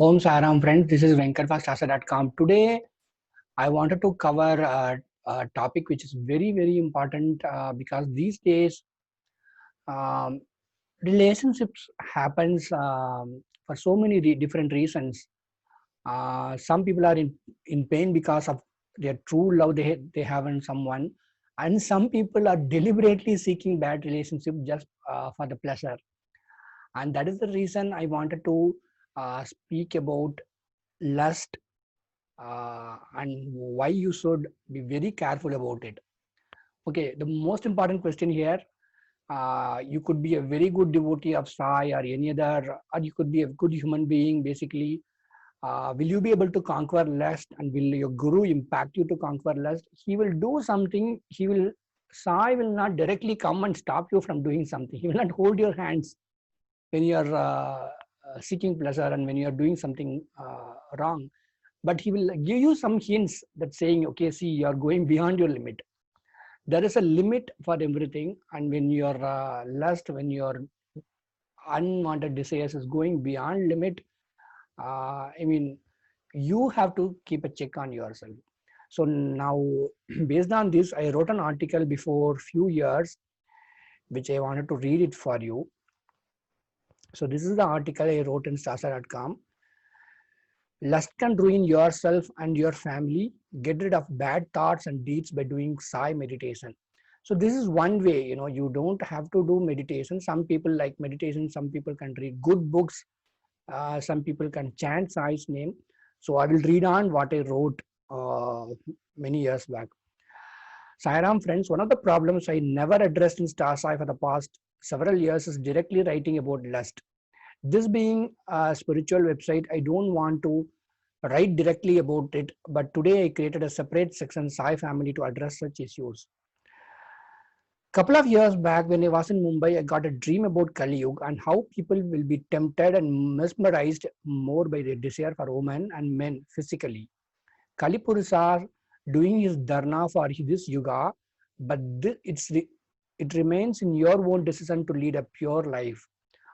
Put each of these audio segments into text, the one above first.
Om Sairam friends, this is Venkatfastasa.com. Today, I wanted to cover a topic which is very important because these days um, relationships happens for so many different reasons. Some people are in pain because of their true love they have in someone, and some people are deliberately seeking bad relationship just for the pleasure. And that is the reason I wanted to speak about lust and why you should be very careful about it. Okay, the most important question here, you could be a very good devotee of Sai or any other, or you could be a good human being basically. Will you be able to conquer lust, and will your guru impact you to conquer lust? He will do something, Sai will not directly come and stop you from doing something. He will not hold your hands when you are seeking pleasure and when you are doing something wrong, but he will give you some hints that saying, okay, see, you are going beyond your limit. There is a limit for everything, and when your lust, when your unwanted desires is going beyond limit, I mean, you have to keep a check on yourself. So now, based on this, I wrote an article before few years, which I wanted to read it for you. So this is the article I wrote in Sasa.com. Lust can ruin yourself and your family. Get rid of bad thoughts and deeds by doing Sai meditation. So this is one way, you don't have to do meditation. Some people like meditation, some people can read good books, some people can chant Sai's name. So I will read on what I wrote uh, many years back. Sairam friends, one of the problems I never addressed in Star Sai for the past several years is directly writing about lust. This being a spiritual website, I don't want to write directly about it, but today I created a separate section, Sai Family, to address such issues. Couple of years back, when I was in Mumbai, I got a dream about Kali Yuga and how people will be tempted and mesmerized more by their desire for women and men physically. Kali Purusha doing his dharna for this yuga, but it remains in your own decision to lead a pure life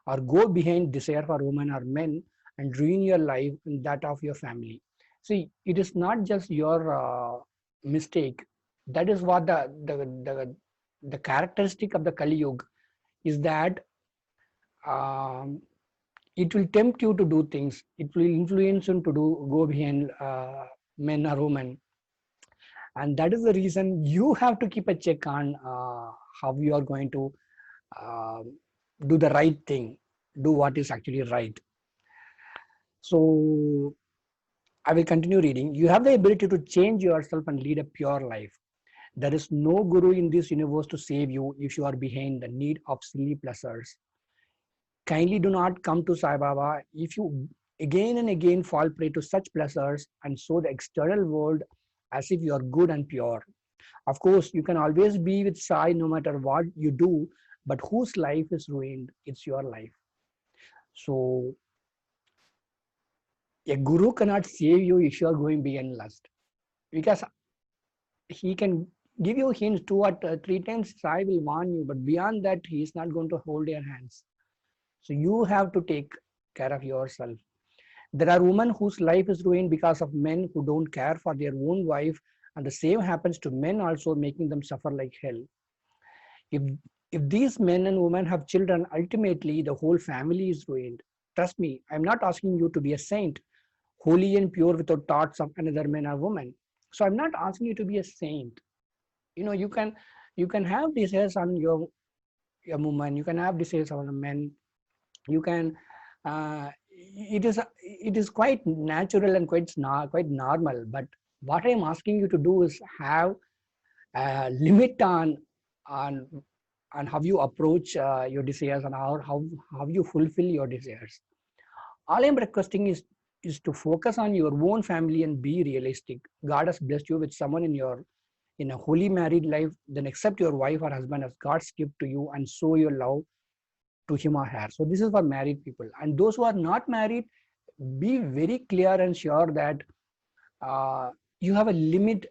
or go behind desire for women or men and ruin your life and that of your family. See, it is not just your mistake. That is what the characteristic of the Kali Yuga is, that um, it will tempt you to do things. It will influence you to go behind men or women, and that is the reason you have to keep a check on how you are going to uh, do the right thing, do what is actually right. So I will continue reading. You have the ability to change yourself and lead a pure life. There is no guru in this universe to save you if you are behind the need of silly pleasures. Kindly do not come to Sai Baba if you again and again fall prey to such pleasures and show the external world as if you are good and pure. Of course, you can always be with Sai no matter what you do, but whose life is ruined? It's your life. So a guru cannot save you if you are going beyond lust, because he can give you hints two or three times. Sai will warn you, but beyond that, he is not going to hold your hands. So you have to take care of yourself. There are women whose life is ruined because of men who don't care for their own wife, and the same happens to men also, making them suffer like hell. If if these men and women have children, ultimately the whole family is ruined. Trust me, I'm not asking you to be a saint, holy and pure without thoughts of another man or woman. So I'm not asking you to be a saint. You can have desires on your woman, you can have desires on a man, you can it is quite natural and quite normal. But what I'm asking you to do is have a limit on on how you approach your desires, and how you fulfill your desires. All I'm requesting is to focus on your own family and be realistic. God has blessed you with someone in a holy married life, then accept your wife or husband as God's gift to you and show your love to him or her. So this is for married people. And those who are not married, be very clear and sure that you have a limit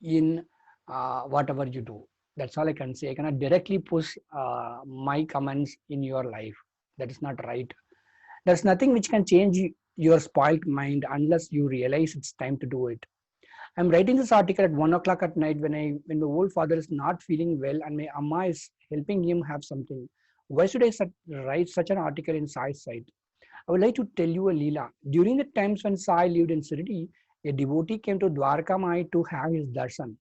in whatever you do. That's all I can say. I cannot directly push my comments in your life. That is not right. There's nothing which can change your spoiled mind unless you realize it's time to do it. I'm writing this article at 1 o'clock at night when my old father is not feeling well and my amma is helping him have something. Why should I write such an article in Sai's site? I would like to tell you a Leela. During the times when Sai lived in Sirdi, a devotee came to Dwarka Mai to have his darshan.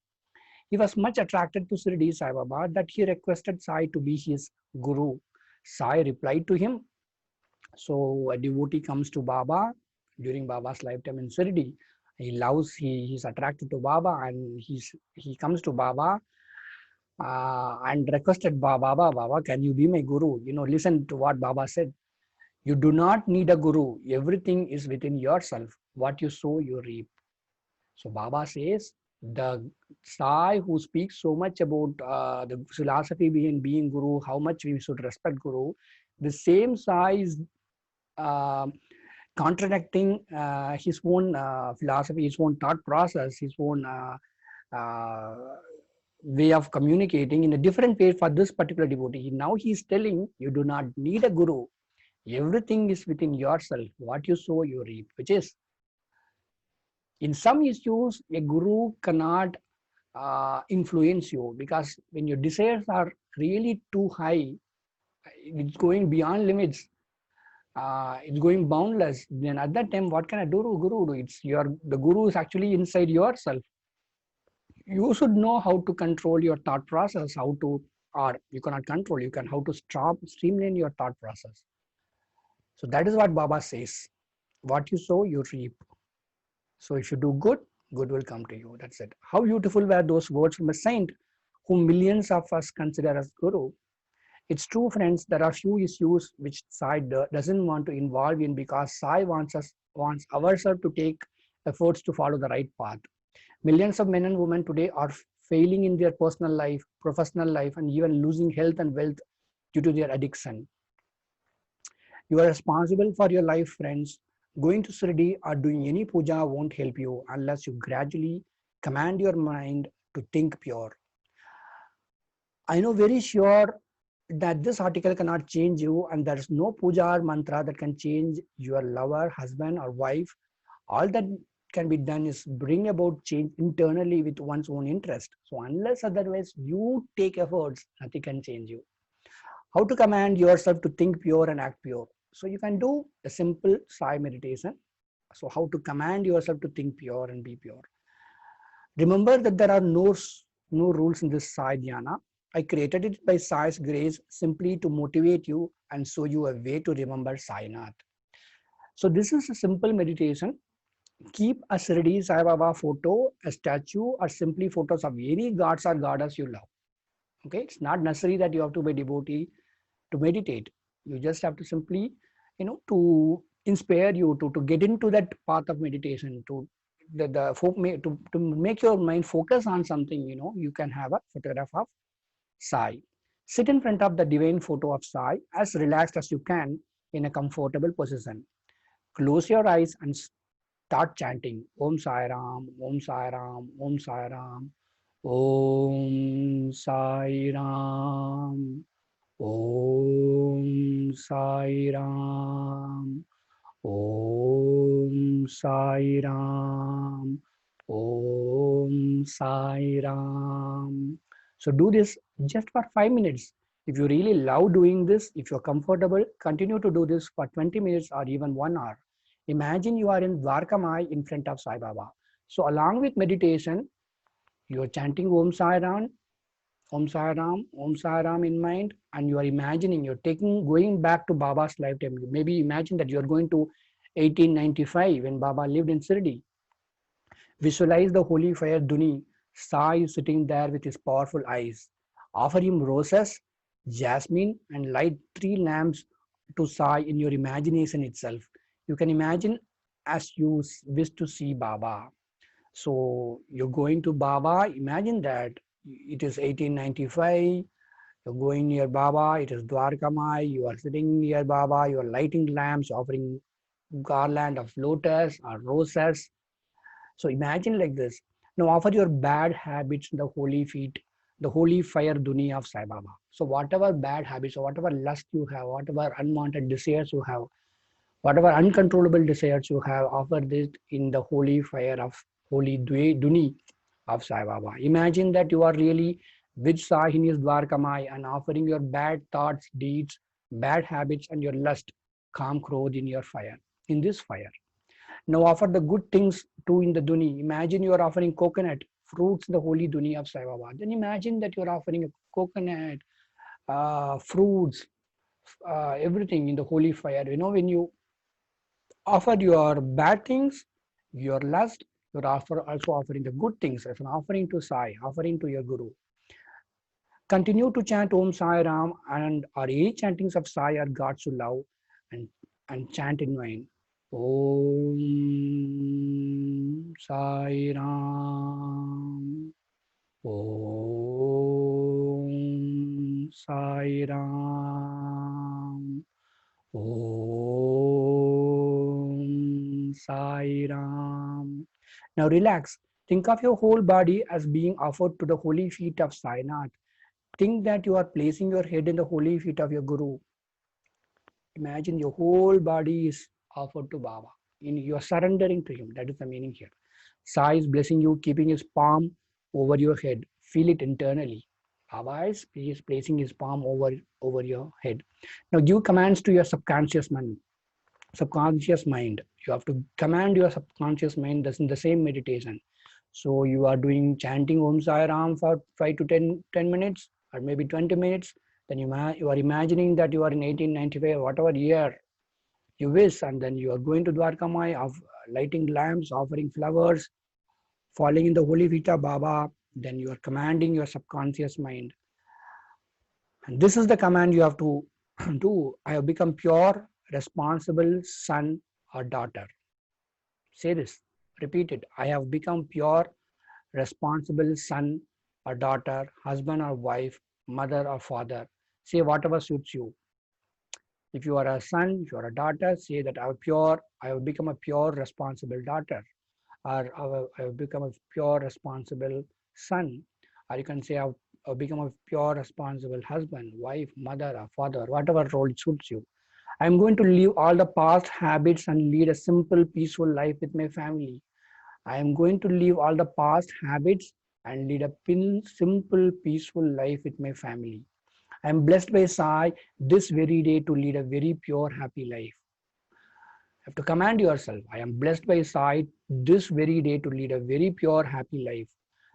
He was much attracted to Sirdi Sai Baba that he requested Sai to be his guru. Sai replied to him. So a devotee comes to Baba during Baba's lifetime in Sirdi. He's attracted to Baba and he comes to Baba and requested Baba, can you be my guru? Listen to what Baba said. You do not need a guru. Everything is within yourself. What you sow, you reap. So Baba says, the Sai who speaks so much about the philosophy being guru, how much we should respect guru, the same Sai is contradicting his own philosophy, his own thought process, his own uh, way of communicating in a different way for this particular devotee. Now he is telling you do not need a guru. Everything is within yourself. What you sow, you reap. Which is, in some issues, a guru cannot influence you, because when your desires are really too high, it's going beyond limits. It's going boundless. Then at that time, what can a guru do? The guru is actually inside yourself. You should know how to control your thought process, or you cannot control, how to streamline your thought process. So that is what Baba says. What you sow, you reap. So if you do good, good will come to you. That's it. How beautiful were those words from a saint whom millions of us consider as guru. It's true, friends, there are few issues which Sai doesn't want to involve in, because Sai wants ourselves to take efforts to follow the right path. Millions of men and women today are failing in their personal life, professional life, and even losing health and wealth due to their addiction. You are responsible for your life, friends. Going to Sirdi or doing any puja won't help you unless you gradually command your mind to think pure. I know very sure that this article cannot change you, and there is no puja or mantra that can change your lover, husband, or wife. All that can be done is bring about change internally with one's own interest. So unless otherwise you take efforts, nothing can change you. How to command yourself to think pure and act pure? So you can do a simple Sai meditation. So how to command yourself to think pure and be pure? Remember that there are no rules in this Sai Dhyana. I created it by Sai's grace simply to motivate you and show you a way to remember Sainath. So this is a simple meditation. Keep a Shirdi Sai Baba photo, a statue, or simply photos of any gods or goddess you love. Okay, it's not necessary that you have to be a devotee to meditate. You just have to simply, to inspire you to get into that path of meditation, to make your mind focus on something. You can have a photograph of Sai. Sit in front of the divine photo of Sai as relaxed as you can in a comfortable position. Close your eyes and start chanting Om Sai Ram, Om Sai Ram, Om Sai Ram, Om Sai Ram, Om Sai Ram, Om Sai Ram, Om Sai Ram. So do this just for 5 minutes. If you really love doing this, if you're comfortable, continue to do this for 20 minutes or even 1 hour. Imagine you are in Dwarka Mai in front of Sai Baba. So along with meditation, you are chanting Om Sai Ram, Om Sai Ram, Om Sai Ram in mind, and you are imagining, going back to Baba's lifetime. Maybe imagine that you are going to 1895 when Baba lived in Sirdi. Visualize the holy fire Duni. Sai is sitting there with his powerful eyes. Offer him roses, jasmine, and light 3 lamps to Sai in your imagination itself. You can imagine as you wish to see Baba. So you're going to Baba, imagine that it is 1895, you're going near Baba, it is Dwarka Mai, you are sitting near Baba, you are lighting lamps, offering garland of lotus or roses. So imagine like this. Now offer your bad habits in the holy feet, the holy fire Duni of Sai Baba. So whatever bad habits or whatever lust you have, whatever unwanted desires you have, Whatever uncontrollable desires you have, offer this in the holy fire of holy Duni of Sai Baba. Imagine that you are really with Sai in his Dwarkamai and offering your bad thoughts, deeds, bad habits, and your lust, calm crowd in your fire, in this fire. Now offer the good things too in the Duni. Imagine you are offering coconut, fruits, the holy Duni of Sai Baba. Then imagine that you are offering a coconut, fruits, everything in the holy fire. You know, when you offer your bad things, your lust, you're also offering the good things as an offering to Sai, offering to your Guru. Continue to chant Om Sai Ram and our 8 chantings of Sai are God's to love and, and chant in vain. Om Sai Ram. Om Sai Ram. Om Sai Ram. Now relax. Think of your whole body as being offered to the holy feet of Sainath. Think that you are placing your head in the holy feet of your Guru. Imagine your whole body is offered to Baba. You are surrendering to him. That is the meaning here. Sai is blessing you, keeping his palm over your head. Feel it internally. Baba is placing his palm over your head. Now give commands to your subconscious mind. Subconscious mind. You have to command your subconscious mind in the same meditation. So you are doing chanting Om Sai Ram for 5 to 10 minutes or maybe 20 minutes. Then you are imagining that you are in 1895, whatever year you wish, and then you are going to Dwarkamai of lighting lamps, offering flowers, falling in the holy feet of Baba. Then you are commanding your subconscious mind. And this is the command you have to do. I have become pure, responsible son or daughter. Say this, repeat it. I have become pure, responsible son or daughter, husband or wife, mother or father. Say whatever suits you. If you are a son, if you are a daughter, say that I have become a pure, responsible daughter, or I have become a pure, responsible son, or you can say I've become a pure, responsible husband, wife, mother, or father, whatever role suits you. I'm going to leave all the past habits and lead a simple, peaceful life with my family. I am going to leave all the past habits and lead a simple, peaceful life with my family. I am blessed by Sai this very day to lead a very pure, happy life. You have to command yourself. I am blessed by Sai this very day to lead a very pure, happy life.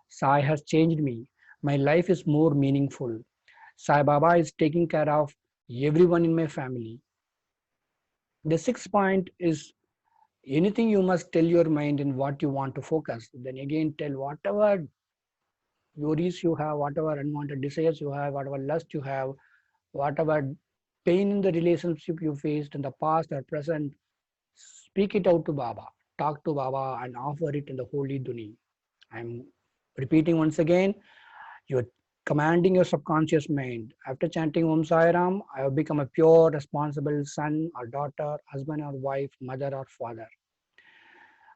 Sai has changed me. My life is more meaningful. Sai Baba is taking care of everyone in my family. The 6th point is anything you must tell your mind in what you want to focus. Then again, tell whatever worries you have, whatever unwanted desires you have, whatever lust you have, whatever pain in the relationship you faced in the past or present, speak it out to Baba. Talk to Baba and offer it in the holy Duni. I'm repeating once again, you're commanding your subconscious mind. After chanting Om Sai Ram, I have become a pure, responsible son or daughter, husband or wife, mother or father.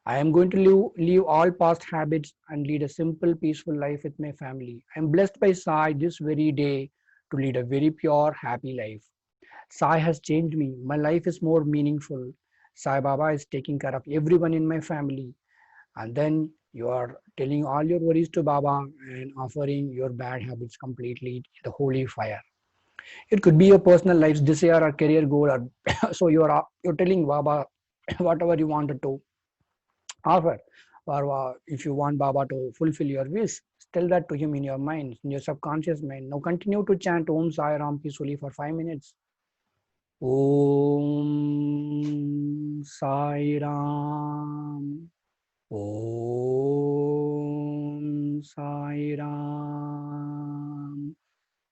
I am going to leave all past habits and lead a simple, peaceful life with my family. I am blessed by Sai this very day to lead a very pure, happy life. Sai has changed me. My life is more meaningful. Sai Baba is taking care of everyone in my family. And then you are telling all your worries to Baba and offering your bad habits completely in the holy fire. It could be your personal life's desire or career goal, or so you're telling Baba whatever you wanted to offer, or if you want Baba to fulfill your wish, tell that to him in your mind, in your subconscious mind. Now continue to chant Om Sai Ram peacefully for 5 minutes. Om Sai Ram. Om Sai Ram.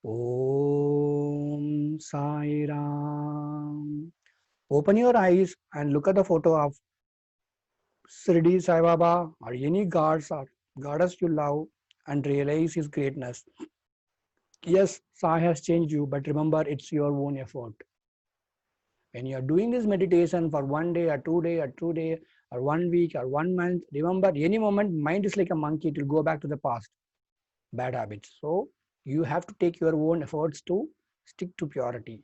Om Sai Ram. Open your eyes and look at the photo of Sirdi Sai Baba or any gods or goddess you love and realize his greatness. Yes, Sai has changed you, but remember it's your own effort. When you are doing this meditation for 1 day or 2 day or 2 day or 1 week or 1 month, remember any moment mind is like a monkey, it will go back to the past, bad habits. So you have to take your own efforts to stick to purity.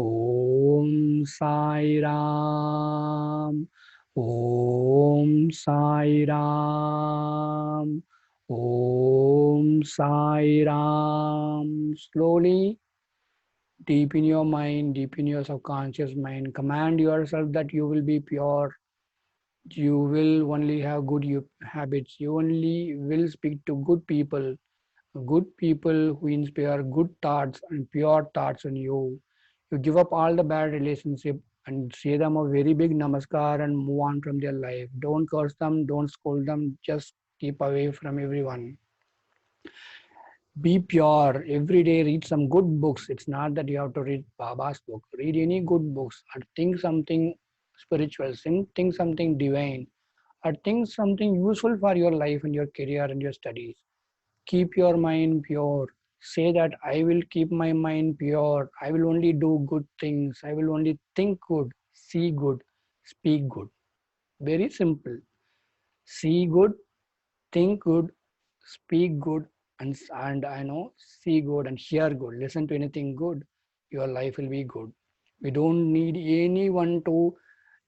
Om Sai Ram. Om Sai Ram. Om Sai Ram. Slowly, deep in your mind, deep in your subconscious mind, command yourself that you will be pure. You will only have good habits. You only will speak to good people who inspire good thoughts and pure thoughts in you. You give up all the bad relationship and say them a very big namaskar and move on from their life. Don't curse them, don't scold them, just keep away from everyone. Be pure. Every day read some good books. It's not that you have to read Baba's book. Read any good books or think something spiritual, think something divine, or think something useful for your life and your career and your studies. Keep your mind pure. Say that I will keep my mind pure. I will only do good things. I will only think good, see good, speak good. Very simple. See good, think good, speak good, and I know see good and hear good. Listen to anything good. Your life will be good. We don't need anyone to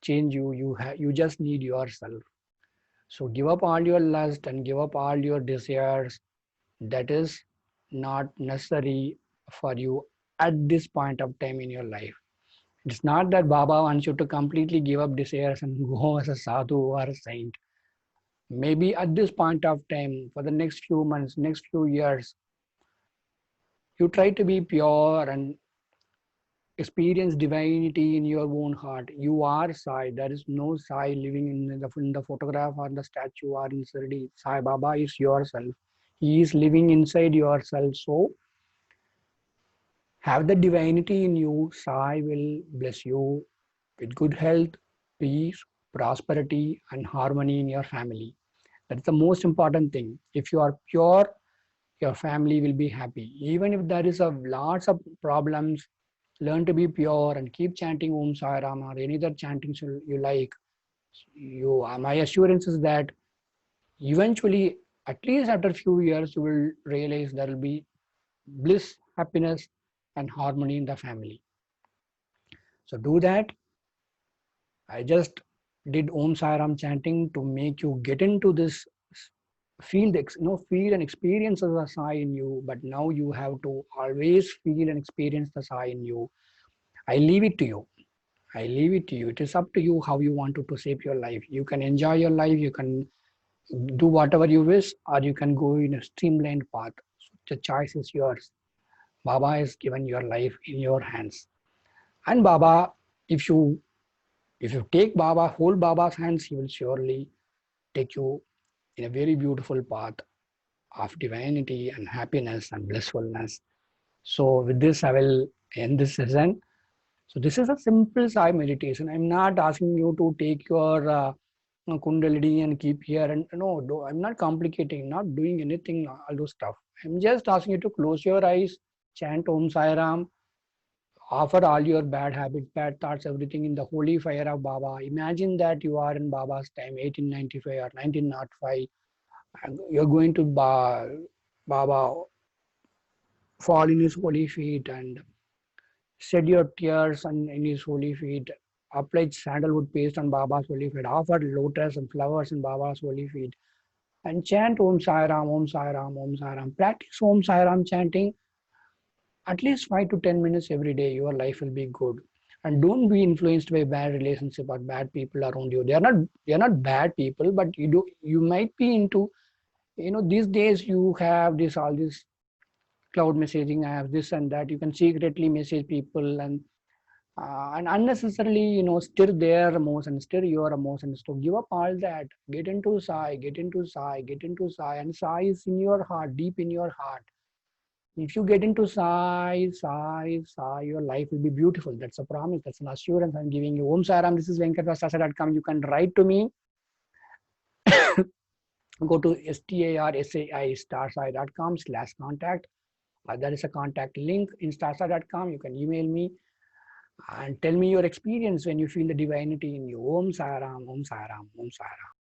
change you. You just need yourself. So give up all your lust and give up all your desires. That is not necessary for you at this point of time in your life. It's not that Baba wants you to completely give up desires and go as a sadhu or a saint. Maybe at this point of time, for the next few months, next few years, you try to be pure and experience divinity in your own heart. You are Sai. There is no Sai living in the photograph or the statue or in Sirdi. Sai Baba is yourself. He is living inside yourself. So have the divinity in you. Sai will bless you with good health, peace, prosperity, and harmony in your family. That's the most important thing. If you are pure, your family will be happy. Even if there is a lots of problems, learn to be pure and keep chanting Om Sai Ram or any other chanting you like. My assurance is that eventually, at least after a few years, you will realize there will be bliss, happiness, and harmony in the family. So do that. I just did Om Sai Ram chanting to make you get into this feel and experience the Sai in you. But now you have to always feel and experience the Sai in you. I leave it to you. I leave it to you. It is up to you how you want to shape your life. You can enjoy your life. You can do whatever you wish, or you can go in a streamlined path. So the choice is yours. Baba has given your life in your hands. And Baba, if you take Baba, hold Baba's hands, he will surely take you in a very beautiful path of divinity and happiness and blissfulness. So with this, I will end this session. So this is a simple Sai meditation. I'm not asking you to take your Kundalini and keep here and no, I'm not complicating, not doing anything, all those stuff. I'm just asking you to close your eyes, chant Om Sai Ram, offer all your bad habits, bad thoughts, everything in the holy fire of Baba. Imagine that you are in Baba's time, 1895 or 1905, and you're going to Baba, fall in his holy feet and shed your tears in his holy feet. Apply sandalwood paste on Baba's holy feet. Offer lotus and flowers in Baba's holy feet. And chant Om Sai Ram, Om Sai Ram, Om Sai Ram. Practice Om Sai Ram chanting at least 5 to 10 minutes every day. Your life will be good. And don't be influenced by bad relationship or bad people around you. They are not bad people, but you might be into, these days you have all this cloud messaging apps, this and that. You can secretly message people and unnecessarily, stir their emotions, stir your emotions. To give up all that, get into Sai, get into Sai, get into Sai, and Sai is in your heart, deep in your heart. If you get into Sai, Sai, Sai, your life will be beautiful. That's a promise. That's an assurance I'm giving you. Om Sai Ram, this is venkatvastarsai.com. You can write to me. Go to starsai starsai.com/contact. There is a contact link in starsai.com. You can email me and tell me your experience when you feel the divinity in you. Om Sai Ram, Om Sai Ram, Om Sai Ram.